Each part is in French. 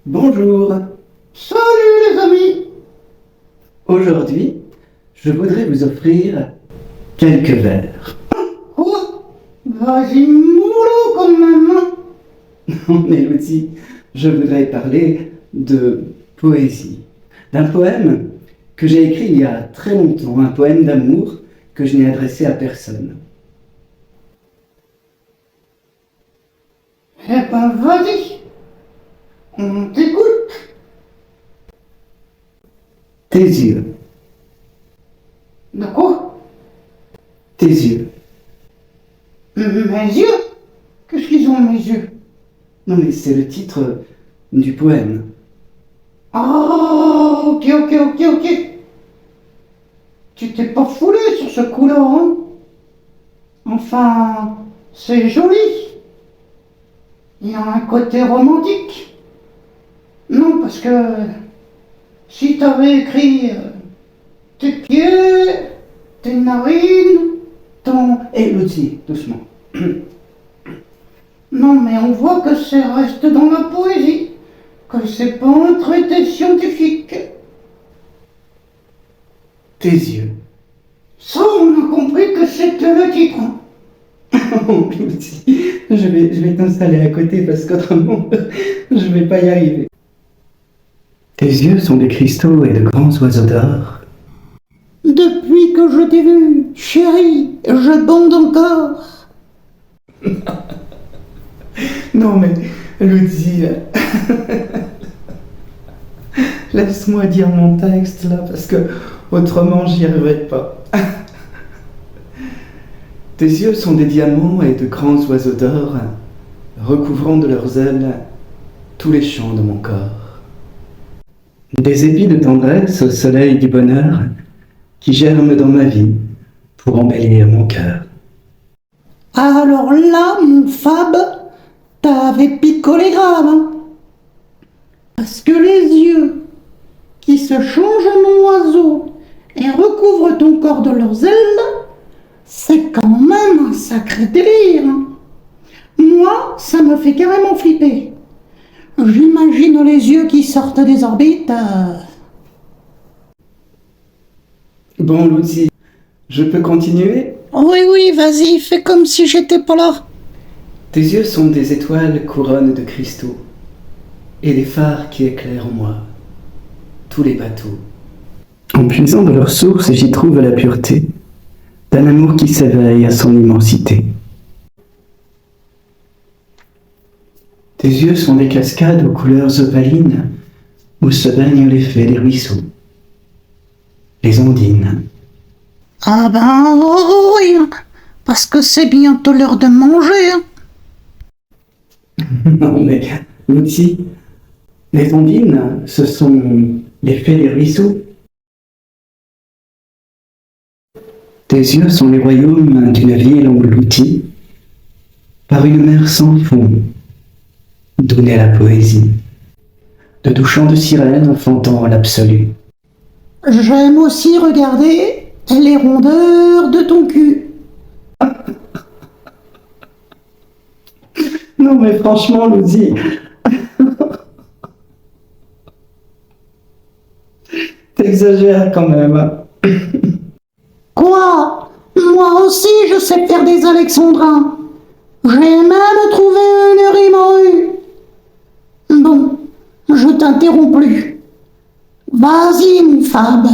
Bonjour, Salut les amis! aujourd'hui, je voudrais vous offrir quelques vers. Oh, vas-y mollo quand même, hein. Non mais Lucie, je voudrais parler de poésie, d'un poème que j'ai écrit il y a très longtemps, un poème d'amour que je n'ai adressé à personne. Eh ben vas-y, on t'écoute. Tes yeux, De quoi? tes yeux. Mes yeux? Qu'est-ce qu'ils ont mes yeux? Non mais c'est le titre du poème. Ah, ok. Tu t'es pas foulé sur ce coup-là, hein? Enfin, c'est joli. Il y a un côté romantique. Non, parce que si t'avais écrit tes pieds, tes narines, ton... Eh Lucie, doucement. Non, mais on voit que ça reste dans la poésie, que c'est pas un traité scientifique. Tes yeux. Ça, on a compris que c'était le titre. Oh Lucie, je vais t'installer à côté parce qu'autrement, je vais pas y arriver. Tes yeux sont des cristaux et de grands oiseaux d'or. Depuis que je t'ai vu, chérie, je bande encore. Non mais, Lucie, laisse-moi dire mon texte là parce que autrement j'y arriverai pas. Tes yeux sont des diamants et de grands oiseaux d'or, recouvrant de leurs ailes tous les champs de mon corps. Des épis de tendresse au soleil du bonheur qui germent dans ma vie pour embellir mon cœur. Alors là, mon Fab, t'avais picolé grave, hein. Parce que les yeux qui se changent en oiseau et recouvrent ton corps de leurs ailes, c'est quand même un sacré délire, hein. Moi, ça me fait carrément flipper. J'imagine les yeux qui sortent des orbites. Bon Lucie, je peux continuer? Oui, vas-y, fais comme si j'étais pas là. Tes yeux sont des étoiles couronnes de cristaux et des phares qui éclairent en moi tous les bateaux. En puisant de leur source, j'y trouve la pureté d'un amour qui s'éveille à son immensité. Tes yeux sont des cascades aux couleurs opalines où se baignent les fées des ruisseaux, les ondines. Ah ben oui, parce que c'est bientôt l'heure de manger, hein. Non mais, Lucie, les ondines, ce sont les fées des ruisseaux. Tes yeux sont les royaumes d'une ville engloutie par une mer sans fond, d'où naît la poésie, de doux chants de sirènes enfantant l'absolu. J'aime aussi regarder les rondeurs de ton cul. Non mais franchement, Lucie, t'exagères quand même. Quoi? Moi aussi, je sais faire des alexandrins. J'ai même trouvé une rime en rue. Bon, je t'interromps plus. Vas-y, mon Fab.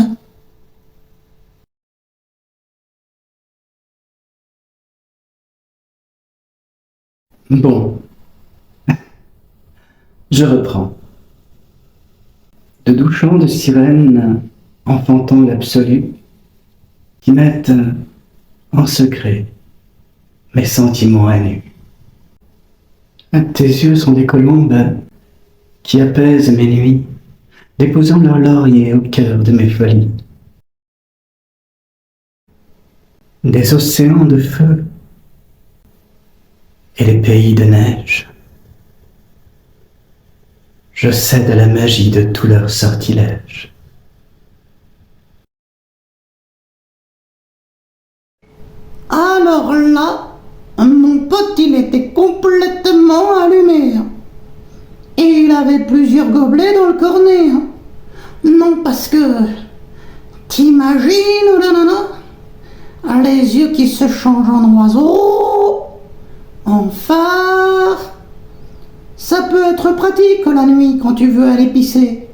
Bon, je reprends. De doux chants de sirènes enfantant l'absolu qui mettent en secret mes sentiments à nu. Tes yeux sont des colombes qui apaisent mes nuits, déposant leurs lauriers au cœur de mes folies. Des océans de feu et les pays de neige. Je cède à la magie de tous leurs sortilèges. Alors là, mon pote, il était complètement allumé. Et il avait plusieurs gobelets dans le cornet. Hein. Non, parce que... T'imagines, les yeux qui se changent en oiseau, en phare. Ça peut être pratique la nuit quand tu veux aller pisser.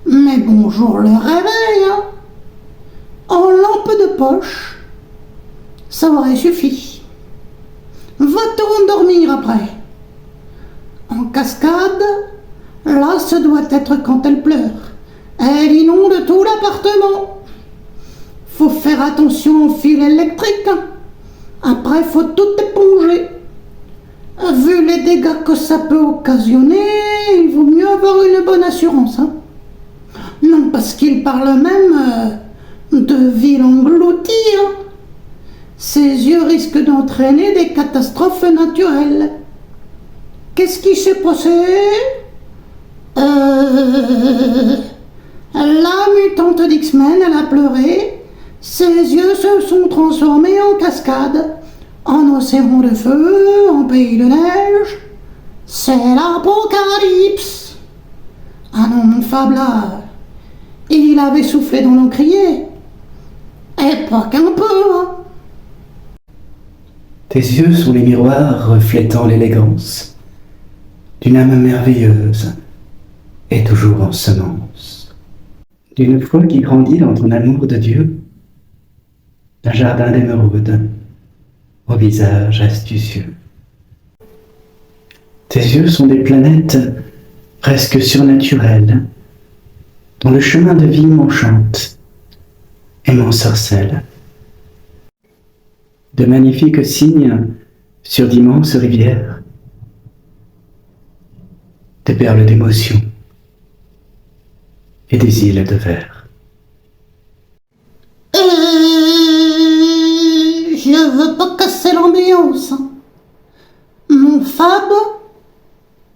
Mais bonjour le réveil, hein. En lampe de poche, ça aurait suffi. Va te rendormir après. En cascade, là ce doit être quand elle pleure. Elle inonde tout l'appartement. Faut faire attention aux fils électriques. Hein. Après, faut tout éponger. Vu les dégâts que ça peut occasionner, il vaut mieux avoir une bonne assurance. Hein. Non, parce qu'il parle même de ville engloutie. Hein. Ses yeux risquent d'entraîner des catastrophes naturelles. Qu'est-ce qui s'est passé? La mutante d'X-Men, elle a pleuré. Ses yeux se sont transformés en cascade, en océan de feu, en pays de neige. C'est l'apocalypse. Ah non, mon Fab là, il avait soufflé dans l'encrier. Et pas qu'un peu, hein. Tes yeux sont les miroirs reflétant l'élégance d'une âme merveilleuse et toujours en semence, d'une foi qui grandit dans ton amour de Dieu, d'un jardin d'émeraude au visage astucieux. Tes yeux sont des planètes presque surnaturelles, dont le chemin de vie m'enchante et m'ensorcelle. De magnifiques signes sur d'immenses rivières, des perles d'émotion et des îles de verre. Je veux pas casser l'ambiance. Hein. Mon Fab,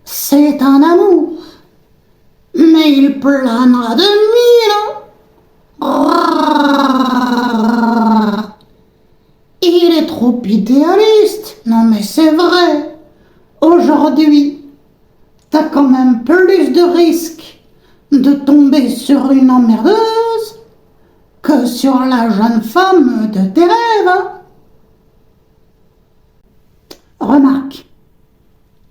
c'est un amour. Mais il planera de nuit, là. Il est trop idéaliste. Non mais c'est vrai. Aujourd'hui, t'as quand même plus de risques de tomber sur une emmerdeuse que sur la jeune femme de tes rêves. Hein. Remarque,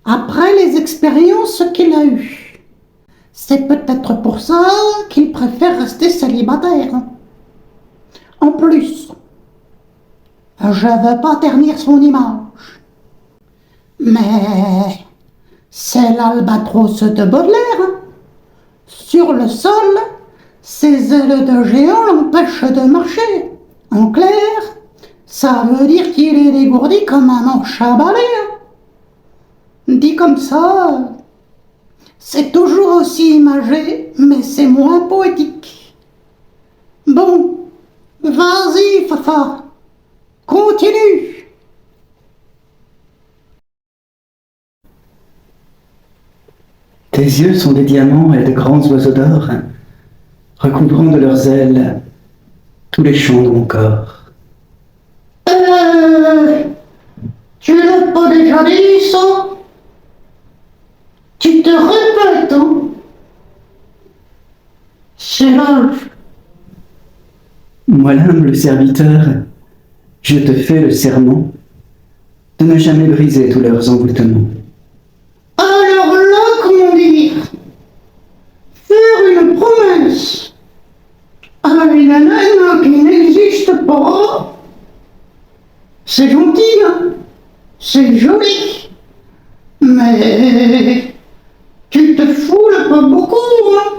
après les expériences qu'il a eues, c'est peut-être pour ça qu'il préfère rester célibataire. Hein. En plus, je veux pas ternir son image, mais c'est l'albatros de Baudelaire. Hein. Sur le sol, ses ailes de géant l'empêchent de marcher. En clair, ça veut dire qu'il est dégourdi comme un manche à balai. Hein. Dit comme ça, c'est toujours aussi imagé, mais c'est moins poétique. Bon, vas-y, Fafa, continue. Tes yeux sont des diamants et de grands oiseaux d'or, recouvrant de leurs ailes tous les champs de mon corps. Tu l'as pas déjà dit, ça? Tu te répètes, hein? C'est l'âge. Moi, l'humble serviteur, je te fais le serment de ne jamais briser tous leurs envoûtements. Alors là, comment dire? Faire une promesse à une nana qui n'existe pas, c'est gentil, hein? C'est joli, mais tu te foules pas beaucoup, hein?